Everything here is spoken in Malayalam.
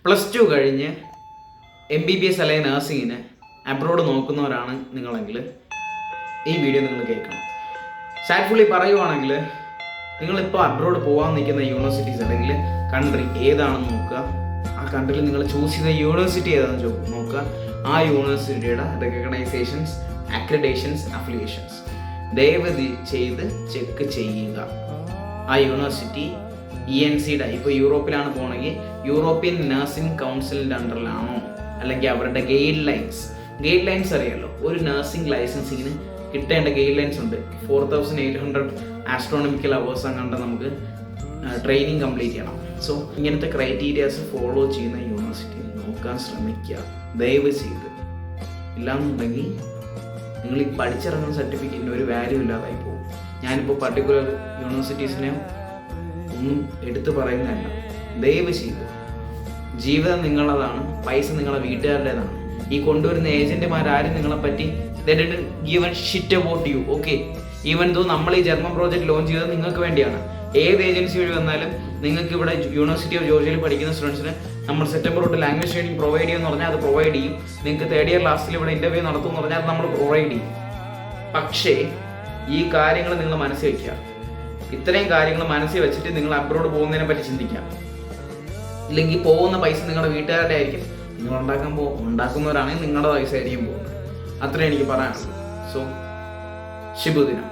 +2 കഴിഞ്ഞ് MBBS അല്ലെങ്കിൽ നഴ്സിങ്ങിന് അബ്രോഡ് നോക്കുന്നവരാണ് നിങ്ങളെങ്കിൽ ഈ വീഡിയോ നിങ്ങൾ കേൾക്കണം. സാറ്റ്ഫുള്ളി പറയുവാണെങ്കിൽ നിങ്ങളിപ്പോൾ അബ്രോഡ് പോകാൻ നിൽക്കുന്ന യൂണിവേഴ്സിറ്റീസ് അല്ലെങ്കിൽ കൺട്രി ഏതാണെന്ന് നോക്കുക. ആ കൺട്രിയിൽ നിങ്ങൾ ചൂസ് ചെയ്ത യൂണിവേഴ്സിറ്റി ഏതാണെന്ന് നോക്കുക. ആ യൂണിവേഴ്സിറ്റിയുടെ റെക്കഗ്നൈസേഷൻസ്, അക്രഡേഷൻസ്, അഫിലിയേഷൻസ് ദയവ് ചെയ്ത് ചെക്ക് ചെയ്യുക. ആ യൂണിവേഴ്സിറ്റി ENCയുടെ ഇപ്പോൾ യൂറോപ്പിലാണ് പോകണമെങ്കിൽ യൂറോപ്യൻ നഴ്സിംഗ് കൗൺസിലിൻ്റെ അണ്ടറിലാണോ, അല്ലെങ്കിൽ അവരുടെ ഗൈഡ് ലൈൻസ് അറിയാമല്ലോ. ഒരു നഴ്സിംഗ് ലൈസൻസിങ്ങിന് കിട്ടേണ്ട ഗൈഡ് ലൈൻസ് ഉണ്ട്. 4800 ആസ്ട്രോണമിക്കൽ അവേഴ്സ് അങ്ങാണ്ട് നമുക്ക് ട്രെയിനിങ് കംപ്ലീറ്റ് ചെയ്യണം. സോ ഇങ്ങനത്തെ ക്രൈറ്റീരിയാസ് ഫോളോ ചെയ്യുന്ന യൂണിവേഴ്സിറ്റി നോക്കാൻ ശ്രമിക്കുക ദയവ് ചെയ്ത്. ഇല്ലാന്നുണ്ടെങ്കിൽ നിങ്ങൾ ഈ പഠിച്ചിറങ്ങുന്ന സർട്ടിഫിക്കറ്റിന് ഒരു വാല്യൂ ഇല്ലാതായി പോകും. ഞാനിപ്പോൾ പർട്ടിക്കുലർ യൂണിവേഴ്സിറ്റീസിനെ ഒന്നും എടുത്തു പറയുന്നതല്ല. ദയവ് ചെയ്ത് ജീവിതം നിങ്ങളതാണ്, പൈസ നിങ്ങളെ വീട്ടുകാരുടേതാണ്. ഈ കൊണ്ടുവരുന്ന ഏജന്റുമാരും നിങ്ങളെ പറ്റി give a shit about you. Okay, even though നമ്മൾ ഈ ജർമ്മൻ പ്രോജക്റ്റ് ലോഞ്ച് ചെയ്തത് നിങ്ങൾക്ക് വേണ്ടിയാണ്. ഏത് ഏജൻസി വഴി വന്നാലും നിങ്ങൾക്ക് ഇവിടെ യൂണിവേഴ്സിറ്റി ഓഫ് ജോർജിയയിൽ പഠിക്കുന്ന സ്റ്റുഡൻസിന് നമ്മൾ സെപ്റ്റംബർ തൊട്ട് ലാംഗ്വേജ് ട്രെയിനിങ് പ്രൊവൈഡ് ചെയ്യുമെന്ന് പറഞ്ഞാൽ അത് പ്രൊവൈഡ് ചെയ്യും. നിങ്ങൾക്ക് 3rd ഇയർ ലാസ്റ്റിൽ ഇവിടെ ഇന്റർവ്യൂ നടത്തും എന്ന് പറഞ്ഞാൽ അത് നമ്മൾ പ്രൊവൈഡ് ചെയ്യും. പക്ഷേ ഈ കാര്യങ്ങൾ നിങ്ങൾ മനസ്സിൽ വയ്ക്കുക. ഇത്രയും കാര്യങ്ങൾ മനസ്സിൽ വെച്ചിട്ട് നിങ്ങൾ അബ്രോഡ് പോകുന്നതിനെ പറ്റി ചിന്തിക്കാം. ഇല്ലെങ്കിൽ പോകുന്ന പൈസ നിങ്ങളുടെ വീട്ടുകാരുടെ ആയിരിക്കും. നിങ്ങൾ ഉണ്ടാക്കുന്നവരാണെങ്കിൽ നിങ്ങളുടെ പൈസ ആയിരിക്കും പോകുന്നത്. അത്രേ എനിക്ക് പറയാനുള്ളൂ. സോ ശുഭദിനം.